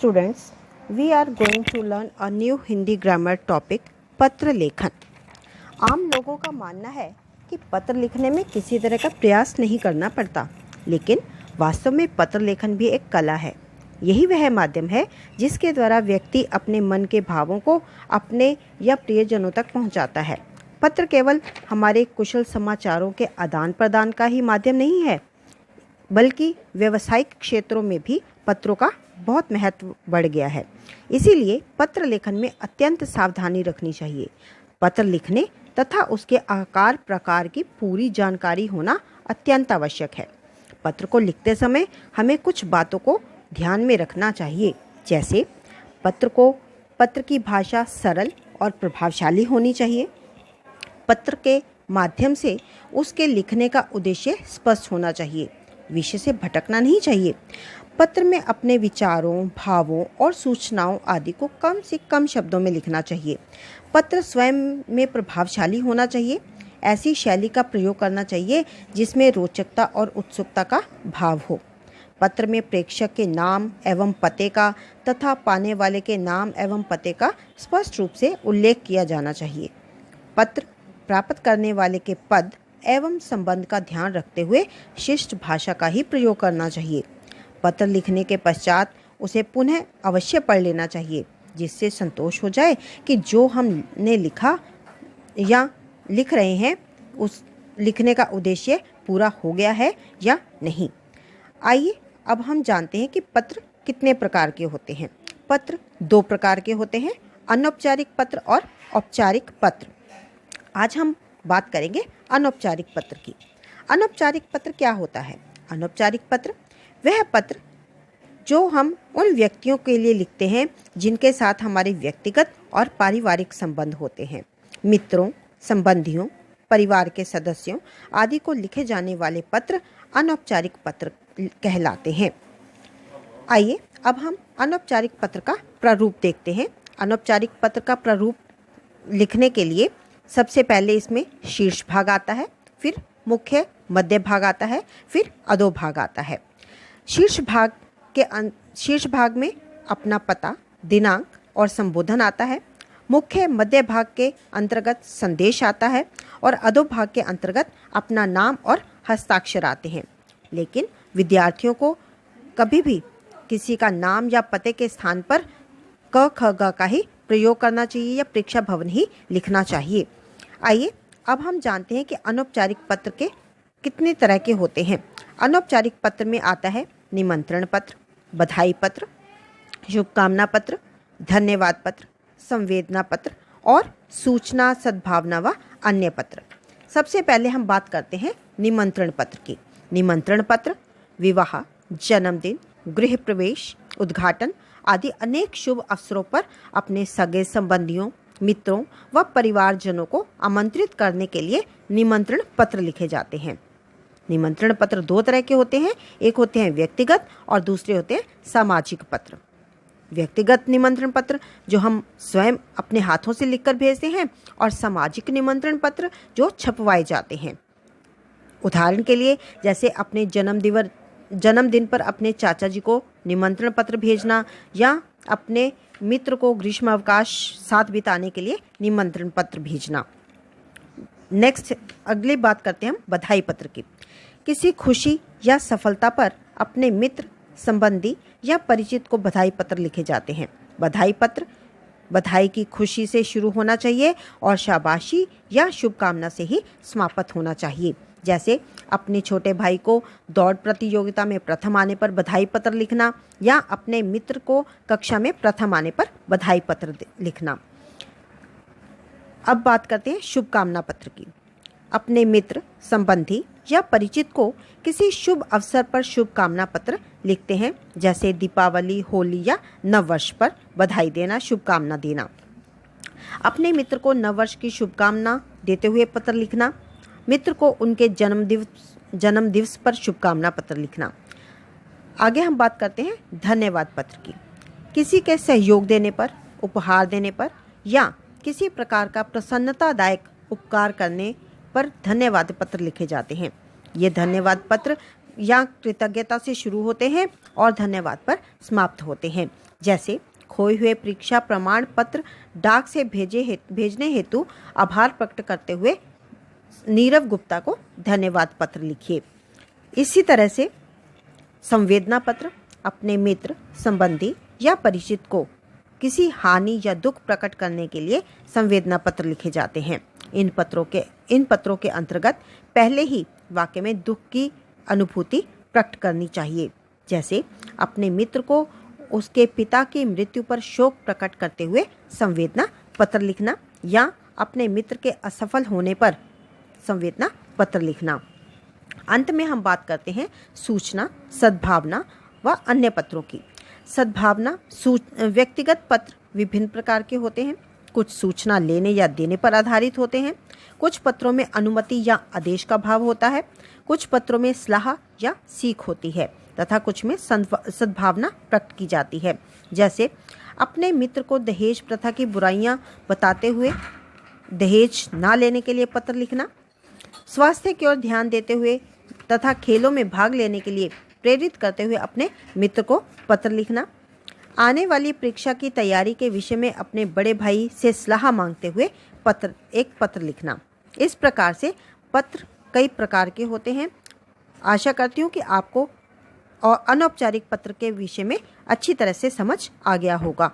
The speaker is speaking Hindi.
students, we are going to learn a new Hindi grammar topic, पत्र लेखन। आम लोगों का मानना है कि पत्र लिखने में किसी तरह का प्रयास नहीं करना पड़ता, लेकिन वास्तव में पत्र लेखन भी एक कला है। यही वह माध्यम है जिसके द्वारा व्यक्ति अपने मन के भावों को अपने या प्रियजनों तक पहुंचाता है। पत्र केवल हमारे कुशल समाचारों के आदान प्रदान का ही माध्यम नहीं है, बल्कि व्यावसायिक क्षेत्रों में भी पत्रों का बहुत महत्व बढ़ गया है। इसीलिए पत्र लेखन में अत्यंत सावधानी रखनी चाहिए। पत्र लिखने तथा उसके आकार प्रकार की पूरी जानकारी होना अत्यंत आवश्यक है। पत्र को लिखते समय हमें कुछ बातों को ध्यान में रखना चाहिए, जैसे पत्र की भाषा सरल और प्रभावशाली होनी चाहिए। पत्र के माध्यम से उसके लिखने का उद्देश्य स्पष्ट होना चाहिए। विषय से भटकना नहीं चाहिए। पत्र में अपने विचारों, भावों और सूचनाओं आदि को कम से कम शब्दों में लिखना चाहिए। पत्र स्वयं में प्रभावशाली होना चाहिए। ऐसी शैली का प्रयोग करना चाहिए जिसमें रोचकता और उत्सुकता का भाव हो। पत्र में प्रेषक के नाम एवं पते का तथा पाने वाले के नाम एवं पते का स्पष्ट रूप से उल्लेख किया जाना चाहिए। पत्र प्राप्त करने वाले के पद एवं संबंध का ध्यान रखते हुए शिष्ट भाषा का ही प्रयोग करना चाहिए। पत्र लिखने के पश्चात उसे पुनः अवश्य पढ़ लेना चाहिए, जिससे संतोष हो जाए कि जो हमने लिखा या लिख रहे हैं उस लिखने का उद्देश्य पूरा हो गया है या नहीं। आइए अब हम जानते हैं कि पत्र कितने प्रकार के होते हैं। पत्र दो प्रकार के होते हैं, अनौपचारिक पत्र और औपचारिक पत्र। आज हम बात करेंगे अनौपचारिक पत्र की। अनौपचारिक पत्र क्या होता है? अनौपचारिक पत्र वह पत्र जो हम उन व्यक्तियों के लिए लिखते हैं जिनके साथ हमारे व्यक्तिगत और पारिवारिक संबंध होते हैं। मित्रों, संबंधियों, परिवार के सदस्यों आदि को लिखे जाने वाले पत्र अनौपचारिक पत्र कहलाते हैं। आइए अब हम अनौपचारिक पत्र का प्रारूप देखते हैं। अनौपचारिक पत्र का प्रारूप लिखने के लिए सबसे पहले इसमें शीर्ष भाग आता है, फिर मुख्य मध्य भाग आता है, फिर अधोभाग आता है। शीर्ष भाग में अपना पता, दिनांक और संबोधन आता है। मुख्य मध्य भाग के अंतर्गत संदेश आता है और अधोभाग के अंतर्गत अपना नाम और हस्ताक्षर आते हैं। लेकिन विद्यार्थियों को कभी भी किसी का नाम या पते के स्थान पर क ख ग का ही प्रयोग करना चाहिए या परीक्षा भवन ही लिखना चाहिए। आइए अब हम जानते हैं कि अनौपचारिक पत्र के कितने तरह के होते हैं। अनौपचारिक पत्र में आता है निमंत्रण पत्र, बधाई पत्र, शुभकामना पत्र, धन्यवाद पत्र, संवेदना पत्र और सूचना, सद्भावना व अन्य पत्र। सबसे पहले हम बात करते हैं निमंत्रण पत्र की। निमंत्रण पत्र विवाह, जन्मदिन, गृह प्रवेश, उद्घाटन आदि अनेक शुभ अवसरों पर अपने सगे संबंधियों, मित्रों व परिवारजनों को आमंत्रित करने के लिए निमंत्रण पत्र लिखे जाते हैं। निमंत्रण पत्र दो तरह के होते हैं, एक होते हैं व्यक्तिगत और दूसरे होते हैं सामाजिक पत्र। व्यक्तिगत निमंत्रण पत्र जो हम स्वयं अपने हाथों से लिखकर भेजते हैं और सामाजिक निमंत्रण पत्र जो छपवाए जाते हैं। उदाहरण के लिए जैसे अपने जन्मदिन पर अपने चाचा जी को निमंत्रण पत्र भेजना या अपने मित्र को ग्रीष्मावकाश साथ बिताने के लिए निमंत्रण पत्र भेजना। नेक्स्ट अगली बात करते हैं हम बधाई पत्र की। किसी खुशी या सफलता पर अपने मित्र, संबंधी या परिचित को बधाई पत्र लिखे जाते हैं। बधाई पत्र बधाई की खुशी से शुरू होना चाहिए और शाबाशी या शुभकामना से ही समाप्त होना चाहिए। जैसे अपने छोटे भाई को दौड़ प्रतियोगिता में प्रथम आने पर बधाई पत्र लिखना या अपने मित्र को कक्षा में प्रथम आने पर बधाई पत्र लिखना। अब बात करते हैं शुभकामना पत्र की। अपने मित्र, संबंधी या परिचित को किसी शुभ अवसर पर शुभकामना पत्र लिखते हैं, जैसे दीपावली, होली या नववर्ष पर बधाई देना, शुभकामना देना। अपने मित्र को नववर्ष की शुभकामना देते हुए पत्र लिखना। मित्र को उनके जन्म दिवस पर शुभकामना पत्र लिखना। आगे हम बात करते हैं धन्यवाद पत्र की। किसी के सहयोग देने पर, उपहार देने पर या किसी प्रकार का प्रसन्नतादायक उपकार करने पर धन्यवाद पत्र लिखे जाते हैं। ये धन्यवाद पत्र या कृतज्ञता से शुरू होते हैं और धन्यवाद पर समाप्त होते हैं। जैसे खोए हुए परीक्षा प्रमाण पत्र डाक से भेजने हेतु आभार प्रकट करते हुए नीरव गुप्ता को धन्यवाद पत्र लिखिए। इसी तरह से संवेदना पत्र अपने मित्र, संबंधी या परिचित को किसी हानि या दुख प्रकट करने के लिए संवेदना पत्र लिखे जाते हैं। इन पत्रों के अंतर्गत पहले ही वाक्य में दुख की अनुभूति प्रकट करनी चाहिए। जैसे अपने मित्र को उसके पिता की मृत्यु पर शोक प्रकट करते हुए संवेदना पत्र लिखना, या अपने मित्र के असफल होने पर संवेदना पत्र लिखना। अंत में हम बात करते हैं सूचना, सद्भावना व अन्य पत्रों की। सद्भावना व्यक्तिगत पत्र विभिन्न प्रकार के होते हैं। कुछ सूचना लेने या देने पर आधारित होते हैं। कुछ पत्रों में अनुमति या आदेश का भाव होता है। कुछ पत्रों में सलाह या सीख होती है तथा कुछ में सद्भावना प्रकट की जाती है। जैसे अपने मित्र को दहेज प्रथा की बुराइयां बताते हुए दहेज ना लेने के लिए पत्र लिखना, स्वास्थ्य की ओर ध्यान देते हुए तथा खेलों में भाग लेने के लिए प्रेरित करते हुए अपने मित्र को पत्र लिखना, आने वाली परीक्षा की तैयारी के विषय में अपने बड़े भाई से सलाह मांगते हुए एक पत्र लिखना। इस प्रकार से पत्र कई प्रकार के होते हैं। आशा करती हूँ कि आपको और अनौपचारिक पत्र के विषय में अच्छी तरह से समझ आ गया होगा।